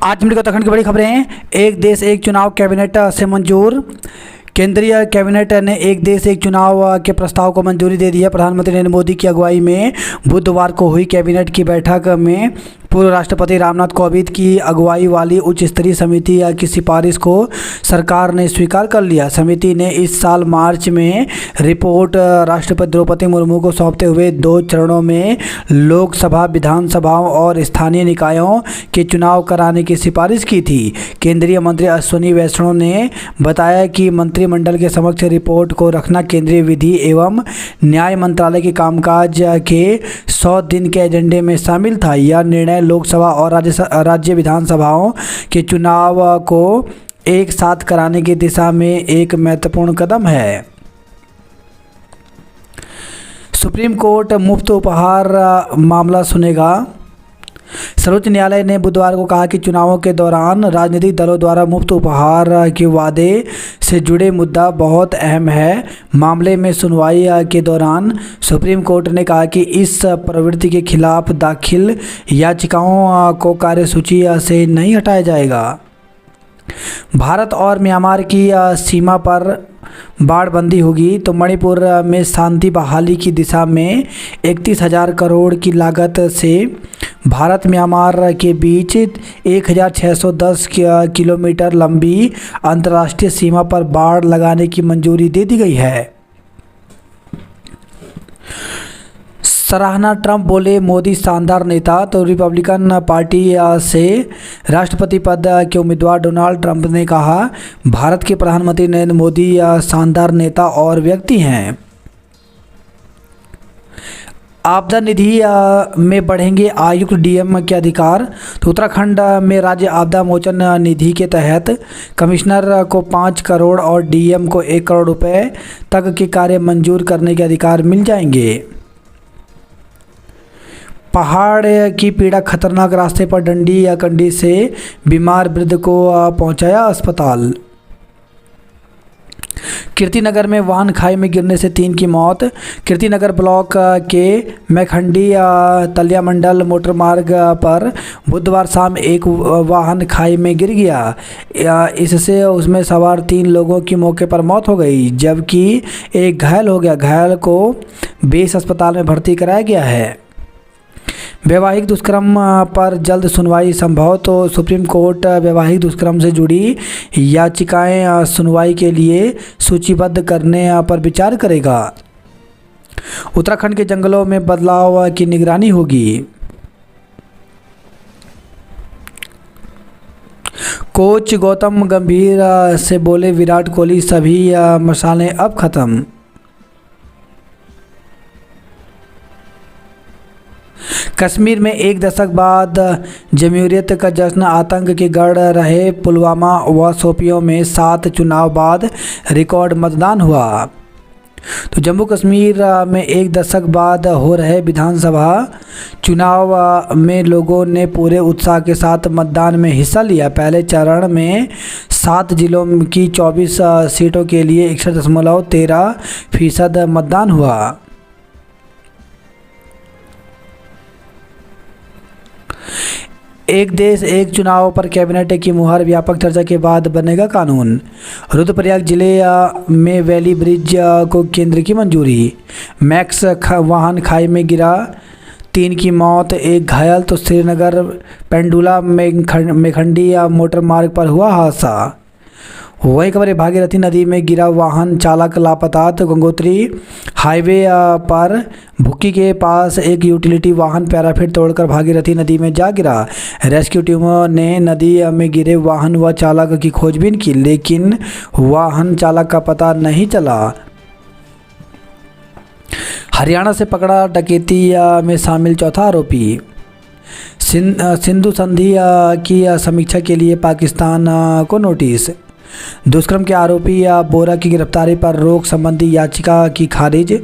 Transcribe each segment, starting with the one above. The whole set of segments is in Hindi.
आज हम उत्तराखंड की बड़ी खबरें हैं। एक देश एक चुनाव कैबिनेट से मंजूर। केंद्रीय कैबिनेट ने एक देश एक चुनाव के प्रस्ताव को मंजूरी दे दी है। प्रधानमंत्री नरेंद्र मोदी की अगुवाई में बुधवार को हुई कैबिनेट की बैठक में पूर्व राष्ट्रपति रामनाथ कोविंद की अगुवाई वाली उच्च स्तरीय समिति की सिफारिश को सरकार ने स्वीकार कर लिया। समिति ने इस साल मार्च में रिपोर्ट राष्ट्रपति द्रौपदी मुर्मू को सौंपते हुए 2 चरणों में लोकसभा, विधानसभाओं और स्थानीय निकायों के चुनाव कराने की सिफारिश की थी। केंद्रीय मंत्री अश्विनी वैष्णव ने बताया कि मंत्रिमंडल के समक्ष रिपोर्ट को रखना केंद्रीय विधि एवं न्याय मंत्रालय के कामकाज के 100 दिन के एजेंडे में शामिल था। यह निर्णय लोकसभा और राज्य विधानसभाओं के चुनाव को एक साथ कराने की दिशा में एक महत्वपूर्ण कदम है। सुप्रीम कोर्ट मुफ्त उपहार मामला सुनेगा। सर्वोच्च न्यायालय ने बुधवार को कहा कि चुनावों के दौरान राजनीतिक दलों द्वारा मुफ्त उपहार के वादे से जुड़े मुद्दा बहुत अहम है। मामले में सुनवाई के दौरान सुप्रीम कोर्ट ने कहा कि इस प्रवृत्ति के खिलाफ दाखिल याचिकाओं को कार्यसूची से नहीं हटाया जाएगा। भारत और म्यांमार की सीमा पर बाड़बंदी होगी तो मणिपुर में शांति बहाली की दिशा में 31,000 करोड़ की लागत से भारत म्यांमार के बीच 1,610 किलोमीटर लंबी अंतर्राष्ट्रीय सीमा पर बाड़ लगाने की मंजूरी दे दी गई है। सराहना। ट्रंप बोले मोदी शानदार नेता। तो रिपब्लिकन पार्टी से राष्ट्रपति पद के उम्मीदवार डोनाल्ड ट्रंप ने कहा, भारत के प्रधानमंत्री नरेंद्र मोदी शानदार नेता और व्यक्ति हैं। आपदा निधि में बढ़ेंगे आयुक्त डीएम के अधिकार। तो उत्तराखंड में राज्य आपदा मोचन निधि के तहत कमिश्नर को 5 करोड़ और डीएम को 1 करोड़ रुपए तक के कार्य मंजूर करने के अधिकार मिल जाएंगे। पहाड़ की पीड़ा खतरनाक रास्ते पर डंडी या कंडी से बीमार वृद्ध को पहुंचाया अस्पताल। कीर्तिनगर में वाहन खाई में गिरने से 3 की मौत। कीर्तिनगर ब्लॉक के मैखंडी तलिया मंडल मोटर मार्ग पर बुधवार शाम एक वाहन खाई में गिर गया। इससे उसमें सवार 3 लोगों की मौके पर मौत हो गई, जबकि एक घायल हो गया। घायल को बेस अस्पताल में भर्ती कराया गया है। वैवाहिक दुष्कर्म पर जल्द सुनवाई संभव। तो सुप्रीम कोर्ट वैवाहिक दुष्कर्म से जुड़ी याचिकाएं सुनवाई के लिए सूचीबद्ध करने पर विचार करेगा। उत्तराखंड के जंगलों में बदलाव की निगरानी होगी। कोच गौतम गंभीर से बोले विराट कोहली, सभी मसाले अब खत्म। कश्मीर में 1 दशक बाद जमहूरियत का जश्न। आतंक के गढ़ रहे पुलवामा व शोपियों में 7 चुनाव बाद रिकॉर्ड मतदान हुआ। तो जम्मू कश्मीर में 1 दशक बाद हो रहे विधानसभा चुनाव में लोगों ने पूरे उत्साह के साथ मतदान में हिस्सा लिया। पहले चरण में 7 जिलों की 24 सीटों के लिए 61.13% मतदान हुआ। एक देश एक चुनाव पर कैबिनेट की मुहर। व्यापक चर्चा के बाद बनेगा कानून। रुद्रप्रयाग जिले में वैली ब्रिज को केंद्र की मंजूरी। मैक्स वाहन खाई में गिरा, 3 की मौत, 1 घायल। तो श्रीनगर पेंडुला मेखंडी मोटर मार्ग पर हुआ हादसा। वही खबर है, भागीरथी नदी में गिरा वाहन, चालक लापता। तो गंगोत्री हाईवे पर भुक्की के पास एक यूटिलिटी वाहन पैराफिट तोड़कर भागीरथी नदी में जा गिरा। रेस्क्यू टीमों ने नदी में गिरे वाहन व चालक की खोजबीन की, लेकिन वाहन चालक का पता नहीं चला। हरियाणा से पकड़ा डकैती में शामिल चौथा आरोपी। सिंधु संधि की समीक्षा के लिए पाकिस्तान को नोटिस। दुष्कर्म के आरोपी बोरा की गिरफ्तारी पर रोक संबंधी याचिका की खारिज।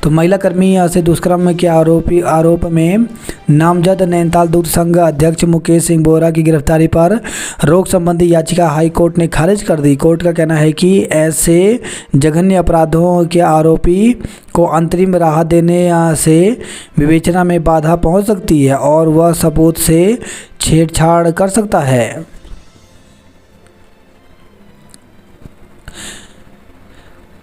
तो महिला कर्मी से दुष्कर्म के आरोप में नामजद नैनीताल दूध संघ अध्यक्ष मुकेश सिंह बोरा की गिरफ्तारी पर रोक संबंधी याचिका हाई कोर्ट ने खारिज कर दी। कोर्ट का कहना है कि ऐसे जघन्य अपराधों के आरोपी को अंतरिम राहत देने से विवेचना में बाधा पहुंच सकती है और वह सबूत से छेड़छाड़ कर सकता है।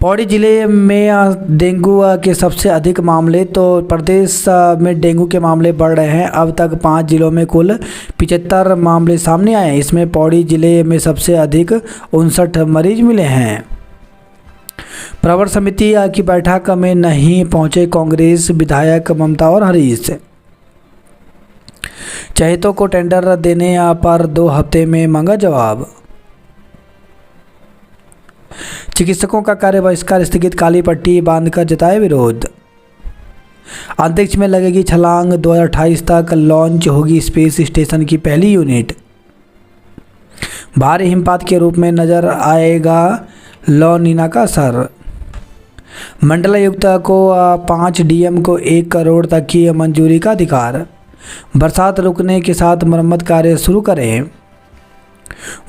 पौड़ी जिले में डेंगू के सबसे अधिक मामले। तो प्रदेश में डेंगू के मामले बढ़ रहे हैं। अब तक 5 जिलों में कुल 75 मामले सामने आए हैं। इसमें पौड़ी जिले में सबसे अधिक 59 मरीज मिले हैं। प्रवर समिति की बैठक में नहीं पहुंचे कांग्रेस विधायक ममता और हरीश। चहेतों को टेंडर देने पर 2 हफ्ते में मांगा जवाब। चिकित्सकों का कार्य बहिष्कार स्थगित, काली पट्टी बांधकर जताए विरोध। अंतरिक्ष में लगेगी छलांग, 2028 तक लॉन्च होगी स्पेस स्टेशन की पहली यूनिट। भारी हिमपात के रूप में नजर आएगा ला नीना का असर। मंडलायुक्त को 5 डीएम को 1 करोड़ तक की मंजूरी का अधिकार। बरसात रुकने के साथ मरम्मत कार्य शुरू करें।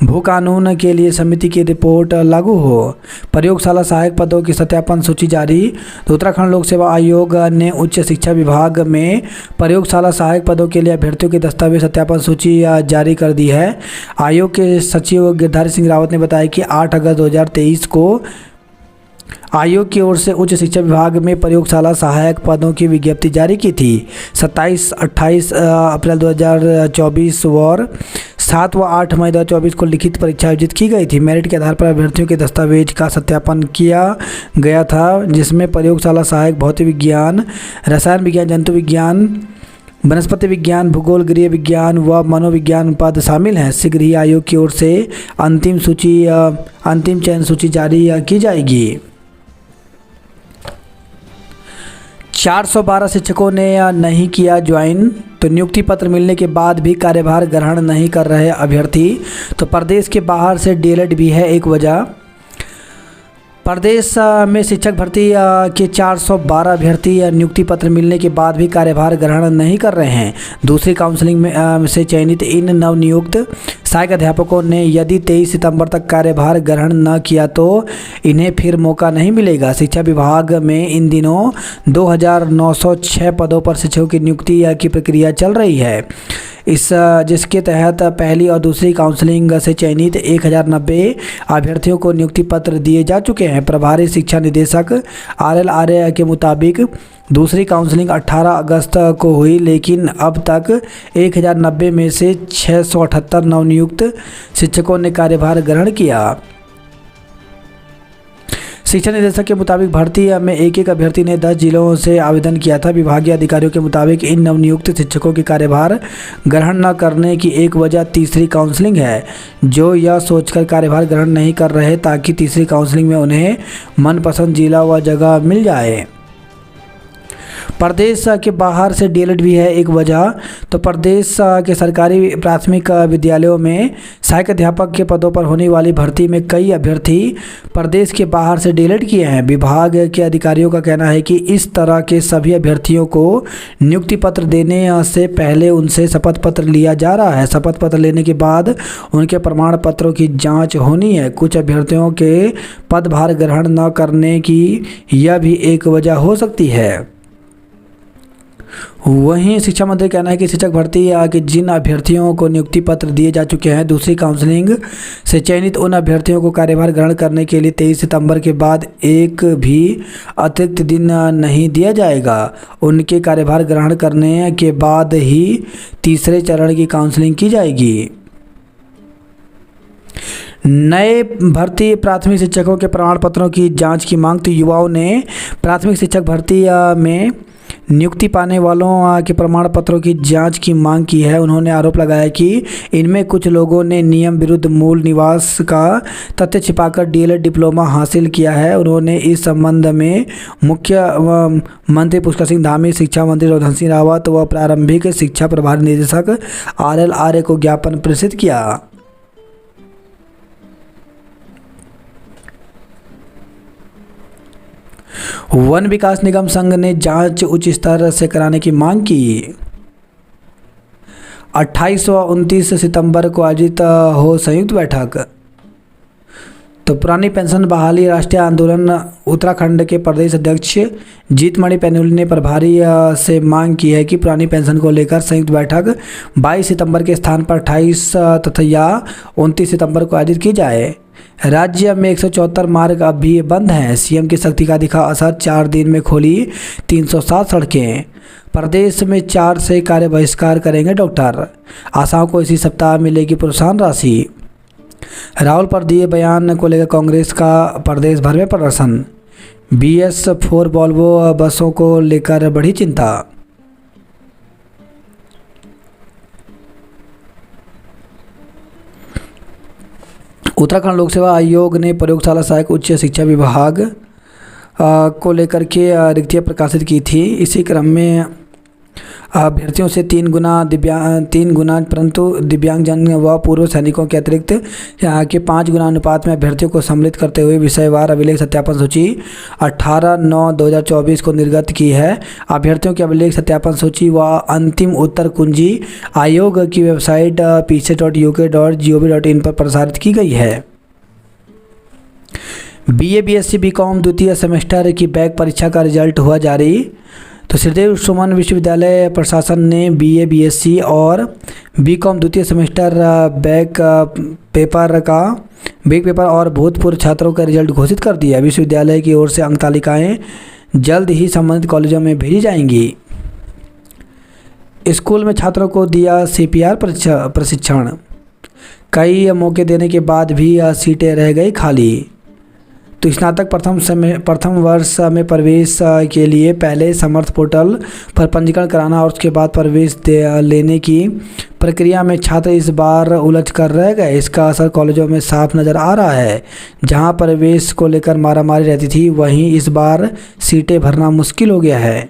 भू कानून के लिए समिति की रिपोर्ट लागू हो। प्रयोगशाला सहायक पदों की सत्यापन सूची जारी। तो उत्तराखंड लोक सेवा आयोग ने उच्च शिक्षा विभाग में प्रयोगशाला सहायक पदों के लिए अभ्यर्थियों की दस्तावेज सत्यापन सूची जारी कर दी है। आयोग के सचिव गिरधारी सिंह रावत ने बताया कि 8 अगस्त 2023 को आयोग की ओर से उच्च शिक्षा विभाग में प्रयोगशाला सहायक पदों की विज्ञप्ति जारी की थी। 27-28 अप्रैल 2024 और 7 व 8 मई 2024 को लिखित परीक्षा आयोजित की गई थी। मेरिट के आधार पर अभ्यर्थियों के दस्तावेज का सत्यापन किया गया था, जिसमें प्रयोगशाला सहायक भौतिक विज्ञान, रसायन विज्ञान, जंतु विज्ञान, वनस्पति विज्ञान, भूगोल, गृह विज्ञान व मनोविज्ञान पद शामिल हैं। शीघ्र ही आयोग की ओर से अंतिम चयन सूची जारी की जाएगी। 412 शिक्षकों ने नहीं किया ज्वाइन। तो नियुक्ति पत्र मिलने के बाद भी कार्यभार ग्रहण नहीं कर रहे अभ्यर्थी। तो प्रदेश के बाहर से डीएलएड भी है एक वजह। प्रदेश में शिक्षक भर्ती के 412 अभ्यर्थी नियुक्ति पत्र मिलने के बाद भी कार्यभार ग्रहण नहीं कर रहे हैं। दूसरी काउंसलिंग में से चयनित इन नवनियुक्त सहायक अध्यापकों ने यदि 23 सितंबर तक कार्यभार ग्रहण न किया तो इन्हें फिर मौका नहीं मिलेगा। शिक्षा विभाग में इन दिनों 2906 पदों पर शिक्षकों की नियुक्ति की प्रक्रिया चल रही है। जिसके तहत पहली और दूसरी काउंसलिंग से चयनित 1090 अभ्यर्थियों को नियुक्ति पत्र दिए जा चुके हैं। प्रभारी शिक्षा निदेशक RL आर्य के मुताबिक दूसरी काउंसलिंग 18 अगस्त को हुई, लेकिन अब तक 1090 में से 678 नवनियुक्त शिक्षकों ने कार्यभार ग्रहण किया। शिक्षा निदेशक के मुताबिक भर्ती में एक अभ्यर्थी ने 10 जिलों से आवेदन किया था। विभागीय अधिकारियों के मुताबिक इन नवनियुक्त शिक्षकों के कार्यभार ग्रहण न करने की एक वजह तीसरी काउंसलिंग है, जो यह सोचकर कार्यभार ग्रहण नहीं कर रहे ताकि तीसरी काउंसलिंग में उन्हें मनपसंद जिला व जगह मिल जाए। प्रदेश के बाहर से डीएलएड भी है एक वजह। तो प्रदेश के सरकारी प्राथमिक विद्यालयों में सहायक अध्यापक के पदों पर होने वाली भर्ती में कई अभ्यर्थी प्रदेश के बाहर से डीएलएड किए हैं। विभाग के अधिकारियों का कहना है कि इस तरह के सभी अभ्यर्थियों को नियुक्ति पत्र देने से पहले उनसे शपथ पत्र लिया जा रहा है। शपथ पत्र लेने के बाद उनके प्रमाण पत्रों की जाँच होनी है। कुछ अभ्यर्थियों के पदभार ग्रहण न करने की यह भी एक वजह हो सकती है। वहीं शिक्षा मंत्री कहना है कि शिक्षक भर्ती के जिन अभ्यर्थियों को नियुक्ति पत्र दिए जा चुके हैं, दूसरी काउंसलिंग से चयनित उन अभ्यर्थियों को कार्यभार ग्रहण करने के लिए 23 सितंबर के बाद एक भी अतिरिक्त दिन नहीं दिया जाएगा। उनके कार्यभार ग्रहण करने के बाद ही तीसरे चरण की काउंसलिंग की जाएगी। नए भर्ती प्राथमिक शिक्षकों के प्रमाण पत्रों की जांच की मांग। तो युवाओं ने प्राथमिक शिक्षक भर्ती में नियुक्ति पाने वालों के प्रमाण पत्रों की जांच की मांग की है। उन्होंने आरोप लगाया कि इनमें कुछ लोगों ने नियम विरुद्ध मूल निवास का तथ्य छिपाकर डीएलएड डिप्लोमा हासिल किया है। उन्होंने इस संबंध में मुख्यमंत्री पुष्कर सिंह धामी, शिक्षा मंत्री धन सिंह रावत व प्रारंभिक शिक्षा प्रभारी निदेशक RL आर्य को ज्ञापन प्रेषित किया। वन विकास निगम संघ ने जांच उच्च स्तर से कराने की मांग की। 28 व 29 सितंबर को आयोजित हो संयुक्त बैठक। तो पुरानी पेंशन बहाली राष्ट्रीय आंदोलन उत्तराखंड के प्रदेश अध्यक्ष जीतमणि पैन्युली ने प्रभारी से मांग की है कि पुरानी पेंशन को लेकर संयुक्त बैठक 22 सितंबर के स्थान पर 28 तथा या 29 सितंबर को आयोजित की जाए। राज्य में 174 मार्ग अब भी बंद हैं। सीएम की सख्ती का दिखा असर, 4 दिन में खोली 307 सड़कें। प्रदेश में 4 से कार्य बहिष्कार करेंगे डॉक्टर। आशाओं को इसी सप्ताह मिलेगी प्रोत्साहन राशि। राहुल पर दिए बयान को लेकर कांग्रेस का प्रदेश भर में प्रदर्शन। BS4 वॉल्वो बसों को लेकर बढ़ी चिंता। उत्तराखंड लोक सेवा आयोग ने प्रयोगशाला सहायक उच्च शिक्षा विभाग को लेकर के रिक्तियाँ प्रकाशित की थी। इसी क्रम में अभ्यर्थियों से 3 गुना परंतु दिव्यांगजन व पूर्व सैनिकों के अतिरिक्त के 5 गुना अनुपात में अभ्यर्थियों को सम्मिलित करते हुए विषयवार अभिलेख सत्यापन सूची 18/9/2024 को निर्गत की है। अभ्यर्थियों की अभिलेख सत्यापन सूची व अंतिम उत्तर कुंजी आयोग की वेबसाइट pc.uk.gov.in पर प्रसारित की गई है। BA BSc BCom द्वितीय सेमेस्टर की बैक परीक्षा का रिजल्ट हुआ जारी। तो श्रीदेव सुमन विश्वविद्यालय प्रशासन ने BA BSc और BCom द्वितीय सेमेस्टर बैक पेपर और भूतपूर्व छात्रों का रिजल्ट घोषित कर दिया। विश्वविद्यालय की ओर से अंक तालिकाएँ जल्द ही संबंधित कॉलेजों में भेजी जाएंगी। स्कूल में छात्रों को दिया CPR प्रशिक्षण। कई मौके देने के बाद भी सीटें रह गई खाली। तो स्नातक प्रथम वर्ष में प्रवेश के लिए पहले समर्थ पोर्टल पर पंजीकरण कराना और उसके बाद प्रवेश लेने की प्रक्रिया में छात्र इस बार उलझ कर रह गए। इसका असर कॉलेजों में साफ नज़र आ रहा है। जहां प्रवेश को लेकर मारामारी रहती थी, वहीं इस बार सीटें भरना मुश्किल हो गया है।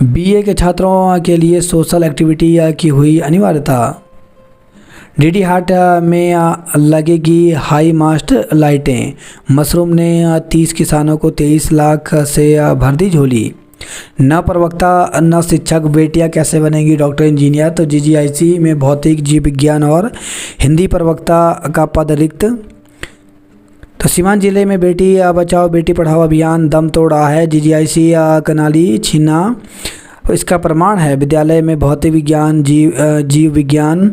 BA के छात्रों के लिए सोशल एक्टिविटी की हुई अनिवार्यता। DD हाट में लगेगी हाई मास्ट लाइटें। मशरूम ने 30 किसानों को 23 लाख से भर दी झोली। न प्रवक्ता न शिक्षक, बेटियां कैसे बनेंगी डॉक्टर इंजीनियर। तो GGIC में भौतिक, जीव विज्ञान और हिंदी प्रवक्ता का पद रिक्त। तो सीवान जिले में बेटी बचाओ बेटी पढ़ाओ अभियान दम तोड़ रहा है। GGIC कनाली छीना इसका प्रमाण है। विद्यालय में भौतिक विज्ञान, जीव विज्ञान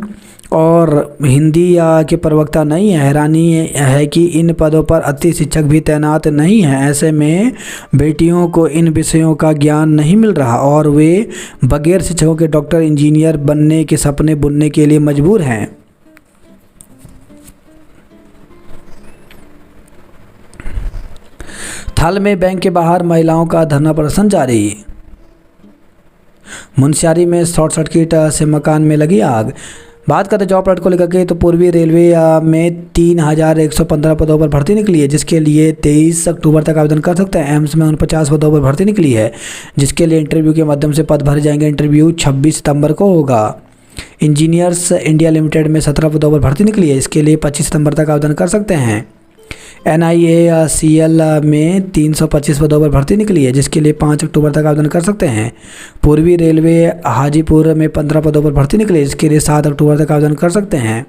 और हिंदी के प्रवक्ता नहीं है। हैरानी है कि इन पदों पर अति शिक्षक भी तैनात नहीं हैं। ऐसे में बेटियों को इन विषयों का ज्ञान नहीं मिल रहा और वे बगैर शिक्षकों के डॉक्टर इंजीनियर बनने के सपने बुनने के लिए मजबूर हैं। थल में बैंक के बाहर महिलाओं का धरना प्रदर्शन जारी। मुनस्यारी में शॉर्ट सर्किट से मकान में लगी आग। बात करते जॉब अलर्ट को लेकर के, तो पूर्वी रेलवे में 3115 पदों पर भर्ती निकली है, जिसके लिए 23 अक्टूबर तक आवेदन कर सकते हैं। एम्स में 49 पदों पर भर्ती निकली है, जिसके लिए इंटरव्यू के माध्यम से पद भरे जाएंगे। इंटरव्यू 26 सितंबर को होगा। इंजीनियर्स इंडिया लिमिटेड में 17 पदों पर भर्ती निकली है, इसके लिए 25 सितंबर तक आवेदन कर सकते हैं। NIACL में 325 पदों पर भर्ती निकली है, जिसके लिए 5 अक्टूबर तक आवेदन कर सकते हैं। पूर्वी रेलवे हाजीपुर में 15 पदों पर भर्ती निकली है, जिसके लिए 7 अक्टूबर तक आवेदन कर सकते हैं।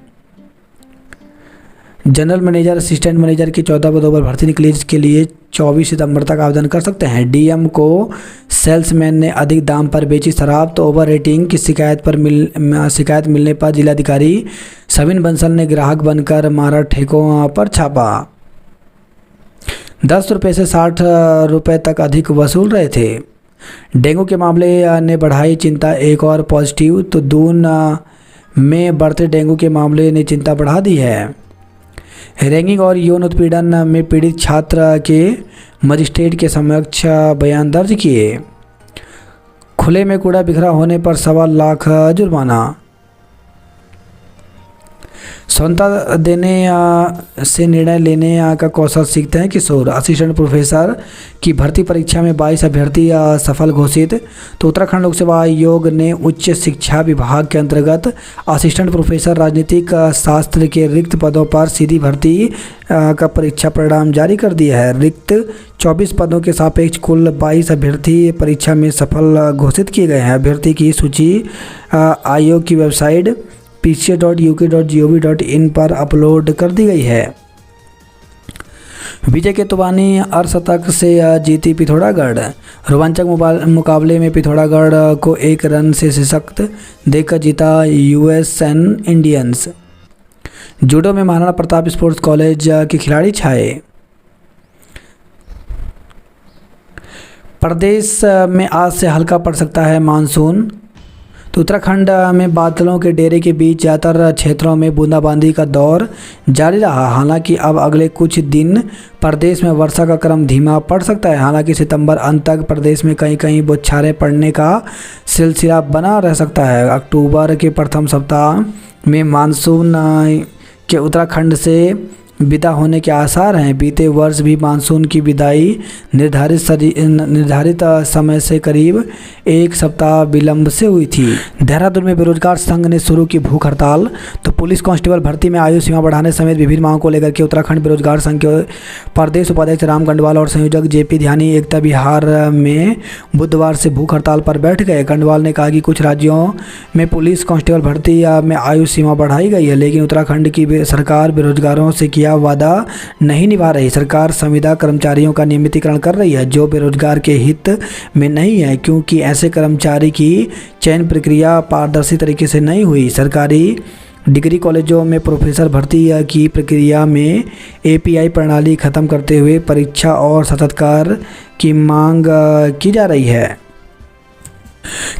जनरल मैनेजर, असिस्टेंट मैनेजर की 14 पदों पर भर्ती निकली है, जिसके लिए 24 सितंबर तक आवेदन कर सकते हैं। DM को सेल्समैन ने अधिक दाम पर बेची शराब। तो ओवर रेटिंग की शिकायत मिलने पर जिलाधिकारी सविन बंसल ने ग्राहक बनकर मारा ठेकों पर छापा। 10 रुपये से 60 रुपये तक अधिक वसूल रहे थे। डेंगू के मामले ने बढ़ाई चिंता, एक और पॉजिटिव। तो दून में बढ़ते डेंगू के मामले ने चिंता बढ़ा दी है। रैंगिंग और यौन उत्पीड़न में पीड़ित छात्र के मजिस्ट्रेट के समक्ष बयान दर्ज किए। खुले में कूड़ा बिखरा होने पर 1.25 लाख जुर्माना। स्वतंत्रता देने से निर्णय लेने का कौशल सीखते हैं किशोर। असिस्टेंट प्रोफेसर की भर्ती परीक्षा में 22 अभ्यर्थी सफल घोषित। तो उत्तराखंड लोक सेवा आयोग ने उच्च शिक्षा विभाग के अंतर्गत असिस्टेंट प्रोफेसर राजनीतिक शास्त्र के रिक्त पदों पर सीधी भर्ती का परीक्षा परिणाम जारी कर दिया है। रिक्त 24 पदों के सापेक्ष कुल 22 अभ्यर्थी परीक्षा में सफल घोषित किए गए हैं। अभ्यर्थी की सूची आयोग की वेबसाइट pca.uk.gov.in पर अपलोड कर दी गई है। विजय केतुवानी अर्धशतक से जीती पिथौरागढ़। रोमांचक मुकाबले में पिथौरागढ़ को 1 रन से सशक्त देकर जीता यूएसएन इंडियंस। जूडो में महाराणा प्रताप स्पोर्ट्स कॉलेज के खिलाड़ी छाए। प्रदेश में आज से हल्का पड़ सकता है मानसून। तो उत्तराखंड में बादलों के डेरे के बीच ज़्यादातर क्षेत्रों में बूंदाबांदी का दौर जारी रहा। हालांकि अब अगले कुछ दिन प्रदेश में वर्षा का क्रम धीमा पड़ सकता है। हालांकि सितंबर अंत तक प्रदेश में कहीं कहीं बौछारें पड़ने का सिलसिला बना रह सकता है। अक्टूबर के प्रथम सप्ताह में मानसून के उत्तराखंड से विदा होने के आसार हैं। बीते वर्ष भी मानसून की विदाई निर्धारित समय से करीब 1 सप्ताह विलंब से हुई थी। देहरादून में बेरोजगार संघ ने शुरू की भूख हड़ताल। तो पुलिस कांस्टेबल भर्ती में आयु सीमा बढ़ाने समेत विभिन्न मांगों को लेकर के उत्तराखंड बेरोजगार संघ के प्रदेश उपाध्यक्ष राम गंडवाल और संयोजक जेपी ध्यानी एकता विहार में बुधवार से भूख हड़ताल पर बैठ गए। गंडवाल ने कहा कि कुछ राज्यों में पुलिस कांस्टेबल भर्ती में आयु सीमा बढ़ाई गई है, लेकिन उत्तराखंड की सरकार बेरोजगारों से किया वादा नहीं निभा रही। सरकार संविदा कर्मचारियों का नियमितीकरण कर रही है जो बेरोजगार के हित में नहीं है, क्योंकि ऐसे कर्मचारी की चयन प्रक्रिया पारदर्शी तरीके से नहीं हुई। सरकारी डिग्री कॉलेजों में प्रोफेसर भर्ती की प्रक्रिया में एपीआई प्रणाली खत्म करते हुए परीक्षा और साक्षात्कार की मांग की जा रही है।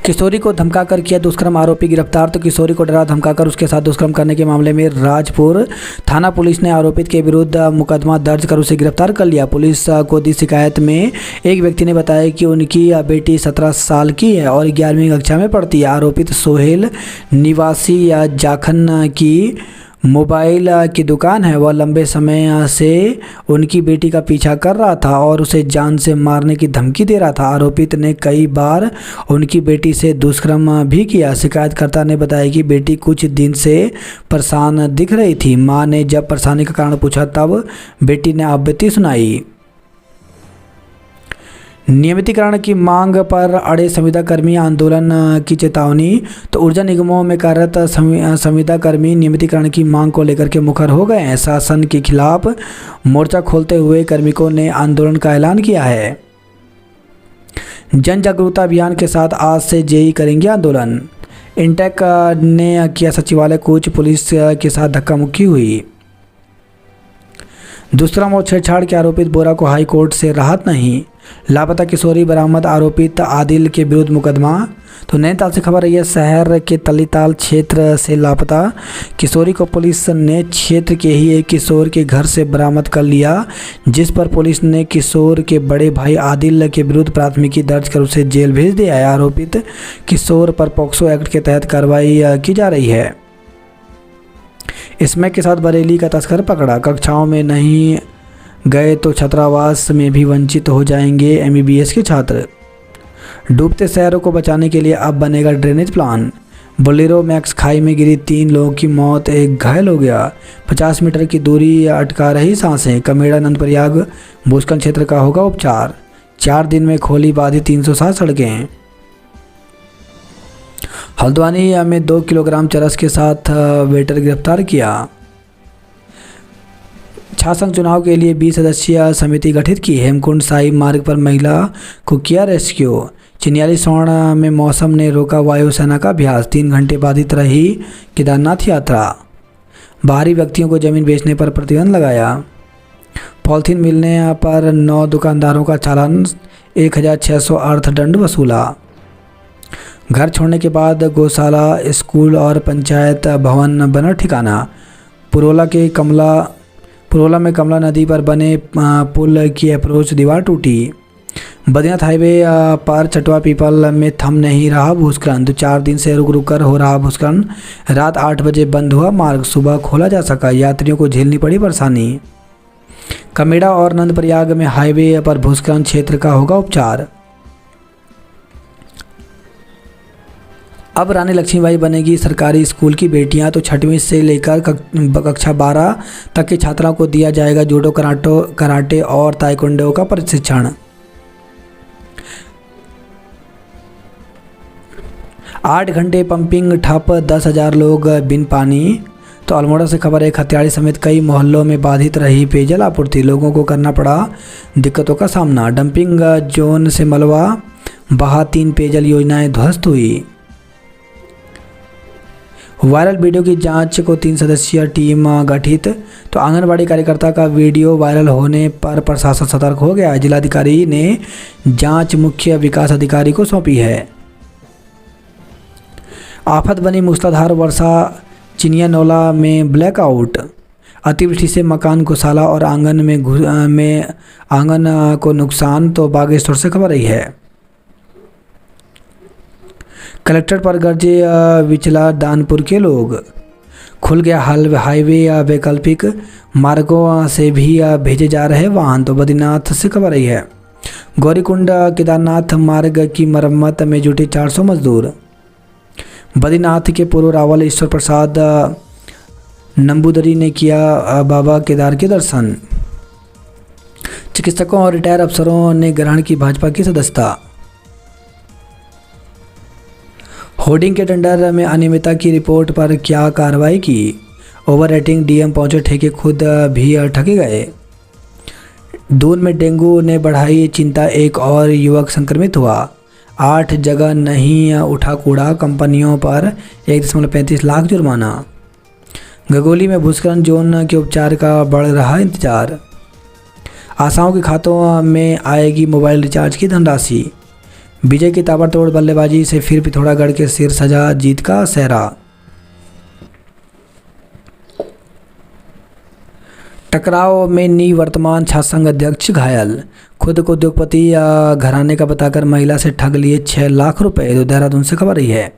किशोरी को धमकाकर किया दुष्कर्म, आरोपी गिरफ्तार। तो किशोरी को डरा धमकाकर उसके साथ दुष्कर्म करने के मामले में राजपुर थाना पुलिस ने आरोपित के विरुद्ध मुकदमा दर्ज कर उसे गिरफ्तार कर लिया। पुलिस को दी शिकायत में एक व्यक्ति ने बताया कि उनकी बेटी 17 साल की है और 11वीं कक्षा में पढ़ती है। आरोपित सोहेल निवासी जाखन की मोबाइल की दुकान है। वह लंबे समय से उनकी बेटी का पीछा कर रहा था और उसे जान से मारने की धमकी दे रहा था। आरोपित ने कई बार उनकी बेटी से दुष्कर्म भी किया। शिकायतकर्ता ने बताया कि बेटी कुछ दिन से परेशान दिख रही थी। मां ने जब परेशानी का कारण पूछा तब बेटी ने आपत्ति सुनाई। नियमितीकरण की मांग पर अड़े संविदाकर्मी आंदोलन की चेतावनी। तो ऊर्जा निगमों में कार्यरत संविदाकर्मी नियमितीकरण की मांग को लेकर के मुखर हो गए हैं। शासन के खिलाफ मोर्चा खोलते हुए कार्मिकों ने आंदोलन का ऐलान किया है। जन जागरूकता अभियान के साथ आज से जेई करेंगे आंदोलन। इंटेक ने किया सचिवालय कूच, पुलिस के साथ धक्का मुक्की हुई। दुष्कर्म और छेड़छाड़ के आरोपित बोरा को हाई कोर्ट से राहत नहीं। लापता किशोरी बरामद, आरोपित आदिल के विरुद्ध मुकदमा। तो नैनीताल से खबर रही है, शहर के तलीताल क्षेत्र से लापता किशोरी को पुलिस ने क्षेत्र के ही एक किशोर के घर से बरामद कर लिया, जिस पर पुलिस ने किशोर के बड़े भाई आदिल के विरुद्ध प्राथमिकी दर्ज कर उसे जेल भेज दिया है। आरोपित किशोर पर पॉक्सो एक्ट के तहत कार्रवाई की जा रही है। स्मैक के साथ बरेली का तस्कर पकड़ा। कक्षाओं में नहीं गए तो छात्रावास में भी वंचित हो जाएंगे एमबीबीएस के छात्र। डूबते शहरों को बचाने के लिए अब बनेगा ड्रेनेज प्लान। बोलेरो मैक्स खाई में गिरी 3 लोगों की मौत, एक घायल हो गया। 50 मीटर की दूरी अटका रही सांसें। कमेड़ा नंदप्रयाग भूस्खलन क्षेत्र का होगा उपचार। 4 दिन में खोली बाधी 307 सड़कें। हल्द्वानी में 2 किलोग्राम चरस के साथ वेटर गिरफ्तार किया। शासन चुनाव के लिए 20 सदस्यीय समिति गठित की। हेमकुंड साहिब मार्ग पर महिला को किया रेस्क्यू। चिन्याली स्वर्ण में मौसम ने रोका वायुसेना का अभ्यास। 3 घंटे बाधित रही केदारनाथ यात्रा। बाहरी व्यक्तियों को जमीन बेचने पर प्रतिबंध लगाया। पॉलिथीन मिलने पर 9 दुकानदारों का चालान, 1600 अर्थदंड वसूला। घर छोड़ने के बाद गौशाला, स्कूल और पंचायत भवन बना ठिकाना। पुरोला में कमला नदी पर बने पुल की अप्रोच दीवार टूटी। बद्रीनाथ हाईवे पर चटवा पीपल में थम नहीं रहा भूस्खलन। तो 4 दिन से रुक रुक कर हो रहा भूस्खलन। रात 8 बजे बंद हुआ मार्ग, सुबह खोला जा सका, यात्रियों को झेलनी पड़ी परेशानी। कमेड़ा और नंदप्रयाग में हाईवे पर भूस्खलन क्षेत्र का होगा उपचार। अब रानी लक्ष्मीबाई बनेगी सरकारी स्कूल की बेटियां। तो 6वीं से लेकर कक्षा 12 तक के छात्राओं को दिया जाएगा जूडो, कराटे और ताइक्वांडो का प्रशिक्षण। 8 घंटे पंपिंग ठप, 10,000 लोग बिन पानी। तो अल्मोड़ा से खबर है, खतियाड़ी समेत कई मोहल्लों में बाधित रही पेयजल आपूर्ति, लोगों को करना पड़ा दिक्कतों का सामना। डंपिंग जोन से मलबा बहा, 3 पेयजल योजनाएं ध्वस्त हुई। वायरल वीडियो की जांच को 3 सदस्यीय टीम गठित। तो आंगनबाड़ी कार्यकर्ता का वीडियो वायरल होने पर प्रशासन सतर्क हो गया। जिलाधिकारी ने जांच मुख्य विकास अधिकारी को सौंपी है। आफत बनी मूसलाधार वर्षा, चिनियानौला में ब्लैकआउट। अतिवृष्टि से मकान, गौशाला और आंगन को नुकसान। तो बागेश्वर से खबर आई है। कलेक्टर पर गरजे विचला दानपुर के लोग। खुल गया हाईवे, वैकल्पिक मार्गों से भी भेजे जा रहे वाहन। तो बद्रीनाथ से खबर आई है। गौरीकुंड केदारनाथ मार्ग की मरम्मत में जुटे 400 मजदूर। बद्रीनाथ के पूर्व रावल ईश्वर प्रसाद नंबूदरी ने किया बाबा केदार के दर्शन। चिकित्सकों और रिटायर अफसरों ने ग्रहण की भाजपा की सदस्यता। होर्डिंग के टेंडर में अनियमितता की रिपोर्ट पर क्या कार्रवाई की। ओवर रेटिंग, डीएम पहुंचे, ठेके खुद भी ठगे गए। दून में डेंगू ने बढ़ाई चिंता, एक और युवक संक्रमित हुआ। 8 जगह नहीं उठा कूड़ा, कंपनियों पर 1.35 लाख जुर्माना। गगोली में भूस्खलन जोन के उपचार का बढ़ रहा इंतजार। आशाओं के खातों में आएगी मोबाइल रिचार्ज की धनराशि। विजय की ताबड़तोड़ बल्लेबाजी से फिर पिथौरागढ़ के सिर सजा, जीत का सेहरा। टकराव में निवर्तमान छात्र संघ अध्यक्ष घायल। खुद को उद्योगपति घराने का बताकर महिला से ठग लिए 6 लाख रुपए। तो देहरादून से खबर रही है।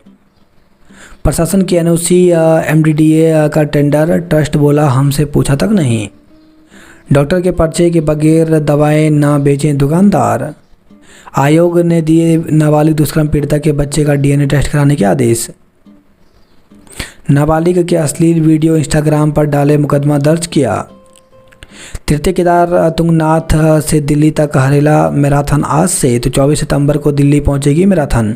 प्रशासन की एनओसी, एमडीडीए का टेंडर, ट्रस्ट बोला हमसे पूछा तक नहीं। डॉक्टर के पर्चे के बगैर दवाएं न बेचें दुकानदार। आयोग ने दिए नाबालिग दुष्कर्म पीड़िता के बच्चे का डीएनए टेस्ट कराने के आदेश। नाबालिग के अश्लील वीडियो इंस्टाग्राम पर डाले, मुकदमा दर्ज किया। तृतीय केदार तुंगनाथ से दिल्ली तक हरेला मैराथन आज से। तो 24 सितंबर को दिल्ली पहुंचेगी मैराथन।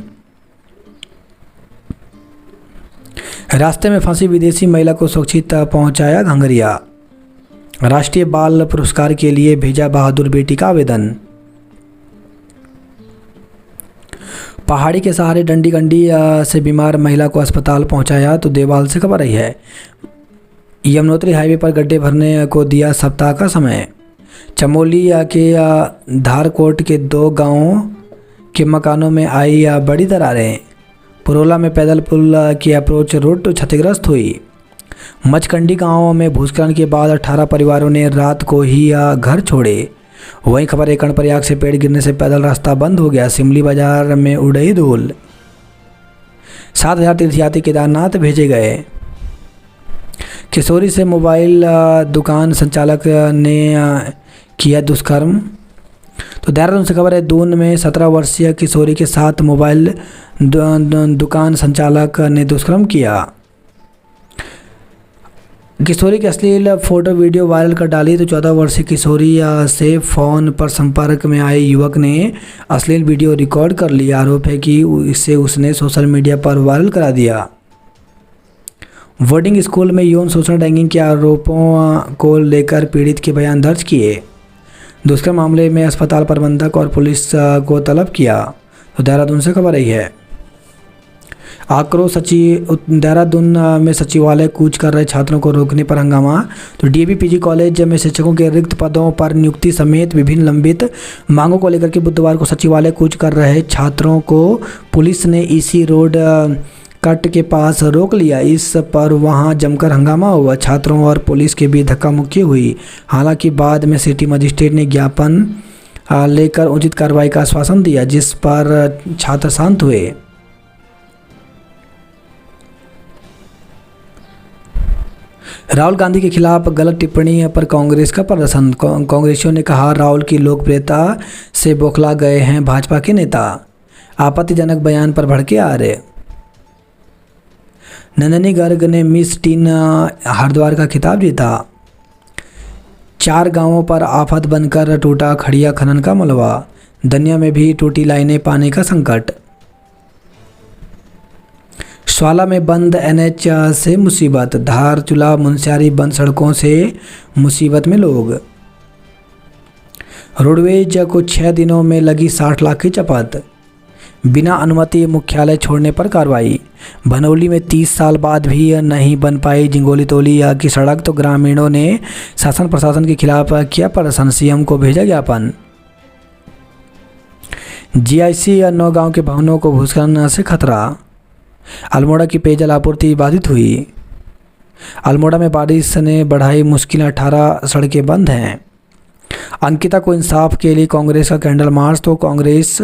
रास्ते में फंसी विदेशी महिला को सुरक्षित पहुंचाया घंघरिया। राष्ट्रीय बाल पुरस्कार के लिए भेजा बहादुर बेटी का आवेदन। पहाड़ी के सहारे डंडी से बीमार महिला को अस्पताल पहुंचाया। तो देवाल से खबर आई है। यमुनोत्री हाईवे पर गड्ढे भरने को दिया सप्ताह का समय। चमोली के धारकोट के 2 गांवों के मकानों में आई बड़ी दरारें। पुरोला में पैदल पुल की अप्रोच रोड क्षतिग्रस्त हुई। मचकंडी गांव में भूस्खलन के बाद 18 परिवारों ने रात को ही घर छोड़े। वहीं खबर है, कर्णप्रयाग से पेड़ गिरने से पैदल रास्ता बंद हो गया। सिमली बाजार में उड़ई धूल। 7,000 तीर्थयात्री केदारनाथ भेजे गए। किशोरी से मोबाइल दुकान संचालक ने किया दुष्कर्म। तो देहरादून से खबर है, दून में 17 वर्षीय किशोरी के साथ मोबाइल दुकान संचालक ने दुष्कर्म किया। किशोरी की अश्लील फोटो वीडियो वायरल कर डाली। तो 14 वर्षीय किशोरी से फ़ोन पर संपर्क में आए युवक ने अश्लील वीडियो रिकॉर्ड कर लिया। आरोप है कि इसे उसने सोशल मीडिया पर वायरल करा दिया। बोर्डिंग स्कूल में यौन शोषण, रैगिंग के आरोपों को लेकर पीड़ित के बयान दर्ज किए। दुष्कर्म मामले में अस्पताल प्रबंधक और पुलिस को तलब किया। तो देहरादून से खबर आई है। आक्रोश देहरादून में सचिवालय कूच कर रहे छात्रों को रोकने पर हंगामा। तो डीएवी पीजी कॉलेज में शिक्षकों के रिक्त पदों पर नियुक्ति समेत विभिन्न लंबित मांगों को लेकर के बुधवार को सचिवालय कूच कर रहे छात्रों को पुलिस ने ईसी रोड कट के पास रोक लिया। इस पर वहां जमकर हंगामा हुआ। छात्रों और पुलिस के बीच धक्का मुक्की हुई। हालांकि बाद में सिटी मजिस्ट्रेट ने ज्ञापन लेकर उचित कार्रवाई का आश्वासन दिया, जिस पर छात्र शांत हुए। राहुल गांधी के खिलाफ गलत टिप्पणी पर कांग्रेस का प्रदर्शन। कांग्रेसियों ने कहा, राहुल की लोकप्रियता से बौखला गए हैं भाजपा के नेता, आपत्तिजनक बयान पर भड़के आ रहे। नंदिनी गर्ग ने मिस टीन हरिद्वार का खिताब जीता। 4 गांवों पर आफत बनकर टूटा खड़िया खनन का मलबा, दनिया में भी टूटी लाइनें, पानी का संकट। स्वाला में बंद एनएच से मुसीबत, धारचूला मुनस्यारी बंद सड़कों से मुसीबत में लोग। रोडवेज को 6 दिनों में लगी 60 लाख की चपत, बिना अनुमति मुख्यालय छोड़ने पर कार्रवाई। भनौली में 30 साल बाद भी नहीं बन पाई जिंगोली तौली की सड़क, तो ग्रामीणों ने शासन प्रशासन के खिलाफ किया प्रदर्शन, सीएम को भेजा ज्ञापन। जीआईसी 9 गांव के भवनों को भूस्खलन से खतरा। अल्मोड़ा की पेयजल आपूर्ति बाधित हुई। अल्मोड़ा में बारिश ने बढ़ाई मुश्किल, 18 सड़कें बंद हैं। अंकिता को इंसाफ के लिए कांग्रेस का कैंडल मार्च, तो कांग्रेस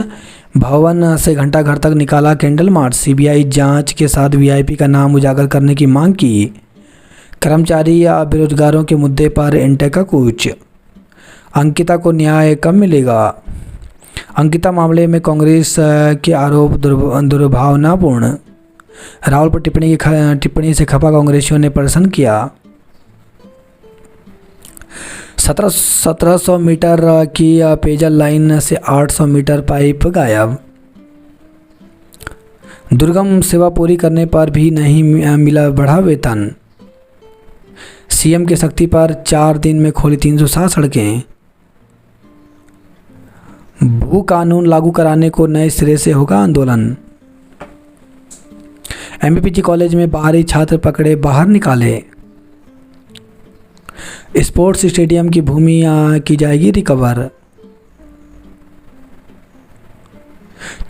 भवन से घंटा घर तक निकाला कैंडल मार्च। सीबीआई जांच के साथ वीआईपी का नाम उजागर करने की मांग की। कर्मचारी या बेरोजगारों के मुद्दे पर इंटेक का कूच। अंकिता को न्याय कब मिलेगा। अंकिता मामले में कांग्रेस के आरोप दुर्भावनापूर्ण। राहुल पर टिप्पणी से खफा कांग्रेसियों ने प्रदर्शन किया। 1700 मीटर की पेयजल लाइन से 800 मीटर पाइप गायब। दुर्गम सेवा पूरी करने पर भी नहीं मिला बढ़ा वेतन। सीएम के सख्ती पर 4 दिन में खोली 307 सड़कें। भू कानून लागू कराने को नए सिरे से होगा आंदोलन। एमपीपीजी कॉलेज में बाहरी छात्र पकड़े, बाहर निकाले। स्पोर्ट्स स्टेडियम की भूमि की जाएगी रिकवर।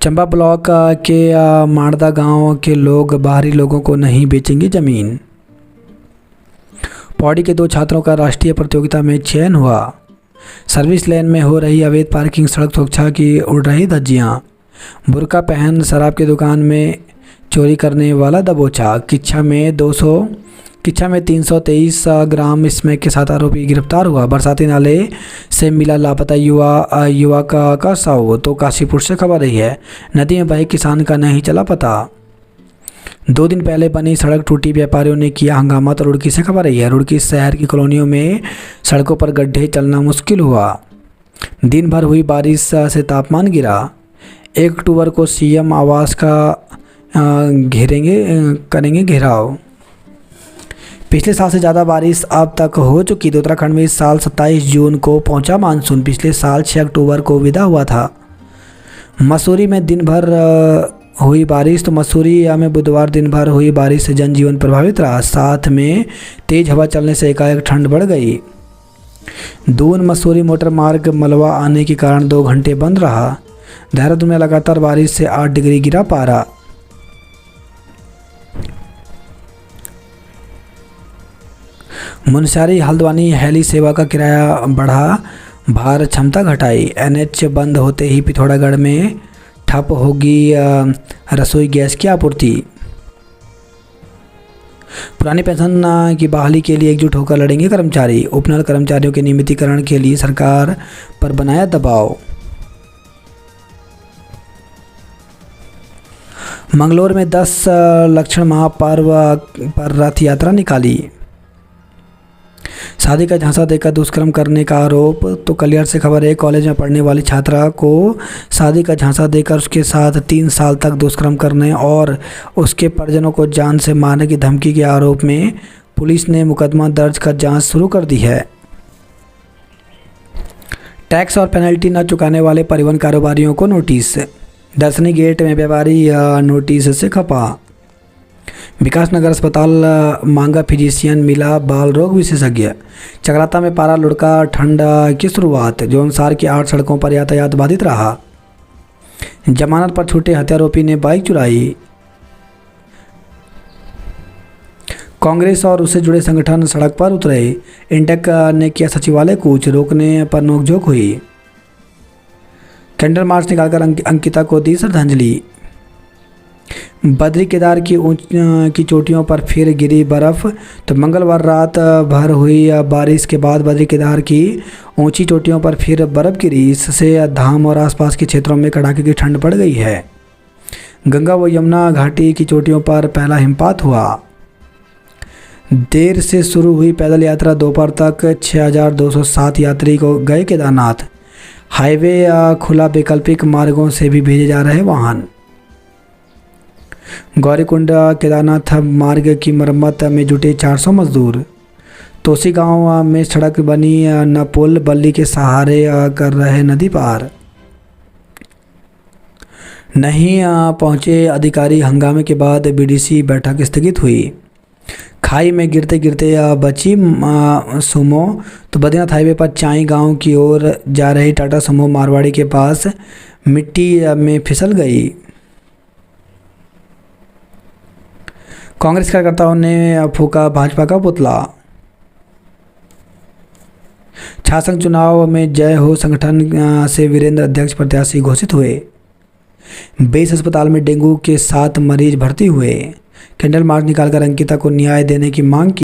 चंबा ब्लॉक के माड़दा गांव के लोग बाहरी लोगों को नहीं बेचेंगे जमीन। पौड़ी के 2 छात्रों का राष्ट्रीय प्रतियोगिता में चयन हुआ। सर्विस लेन में हो रही अवैध पार्किंग, सड़क सुरक्षा की उड़ रही धज्जियां। बुर्का पहन शराब की दुकान में चोरी करने वाला दबोचा। किच्छा में 323 ग्राम स्मैक के साथ आरोपी गिरफ्तार हुआ। बरसाती नाले से मिला लापता युवक का शव, तो काशीपुर से खबर रही है। नदी में बहे किसान का नहीं चला पता। 2 दिन पहले बनी सड़क टूटी, व्यापारियों ने किया हंगामा, तो रुड़की से खबर रही है। रुड़की शहर की कॉलोनियों में सड़कों पर गड्ढे, चलना मुश्किल हुआ। दिन भर हुई बारिश से तापमान गिरा। 1 अक्टूबर को सीएम आवास का करेंगे घेराव। पिछले साल से ज़्यादा बारिश अब तक हो चुकी, तो उत्तराखंड में इस साल 27 जून को पहुंचा मानसून। पिछले साल 6 अक्टूबर को विदा हुआ था। मसूरी में दिन भर हुई बारिश, तो मसूरी में बुधवार दिन भर हुई बारिश से जनजीवन प्रभावित रहा। साथ में तेज हवा चलने से एकाएक ठंड बढ़ गई। दून मसूरी मोटर मार्ग मलबा आने के कारण 2 घंटे बंद रहा। देहरादून में लगातार बारिश से 8 डिग्री गिरा पारा। मुनस्यारी हल्द्वानी हेली सेवा का किराया बढ़ा, भार क्षमता घटाई। एनएच बंद होते ही पिथौरागढ़ में ठप होगी रसोई गैस की आपूर्ति। पुरानी पेंशन की बहाली के लिए एकजुट होकर लड़ेंगे कर्मचारी। उपनल कर्मचारियों के नियमितीकरण के लिए सरकार पर बनाया दबाव। मंगलोर में 10 लक्षण महापर्व पर रथ यात्रा निकाली। शादी का झांसा देकर दुष्कर्म करने का आरोप, तो कलियर से खबर है। कॉलेज में पढ़ने वाली छात्रा को शादी का झांसा देकर उसके साथ 3 साल तक दुष्कर्म करने और उसके परिजनों को जान से मारने की धमकी के आरोप में पुलिस ने मुकदमा दर्ज कर जांच शुरू कर दी है। टैक्स और पेनल्टी न चुकाने वाले परिवहन कारोबारियों को नोटिस। दर्शनी गेट में व्यापारी नोटिस से खपा। विकासनगर अस्पताल मांगा फिजिशियन, मिला बाल रोग विशेषज्ञ। चकराता में पारा लुढ़का, ठंड की शुरुआत। जौनसार की 8 सड़कों पर यातायात बाधित रहा। जमानत पर छूटे हत्यारोपी ने बाइक चुराई। कांग्रेस और उससे जुड़े संगठन सड़क पर उतरे। इंटेक ने किया सचिवालय कूच, रोकने पर नोकझोंक हुई। कैंडल मार्च निकालकर अंकिता को दी श्रद्धांजलि। बद्री केदार की चोटियों पर फिर गिरी बर्फ़। तो मंगलवार रात भर हुई बारिश के बाद बद्री केदार की ऊंची चोटियों पर फिर बर्फ़ गिरी। इससे धाम और आसपास के क्षेत्रों में कड़ाके की ठंड पड़ गई है। गंगा व यमुना घाटी की चोटियों पर पहला हिमपात हुआ। देर से शुरू हुई पैदल यात्रा दोपहर तक 6207 यात्री को गए केदारनाथ। हाईवे खुला, वैकल्पिक मार्गों से भी भेजे जा रहे वाहन। गौरीकुंड केदारनाथ मार्ग की मरम्मत में जुटे 400 मजदूर। तोसी गांव में सड़क बनी न पुल, बल्ली के सहारे कर रहे नदी पार। नहीं पहुंचे अधिकारी, हंगामे के बाद बीडीसी बैठक स्थगित हुई। खाई में गिरते गिरते बची सुमो। तो बद्रीनाथ हाईवे पर चाई गांव की ओर जा रही टाटा सुमो मारवाड़ी के पास मिट्टी में फिसल गई। कांग्रेस कार्यकर्ताओं ने फूंका भाजपा का पुतला। छाछंग चुनाव में जय हो संगठन से वीरेंद्र अध्यक्ष प्रत्याशी घोषित हुए। 20 अस्पताल में डेंगू के 7 मरीज भर्ती हुए। कैंडल मार्च निकालकर अंकिता को न्याय देने की मांग की।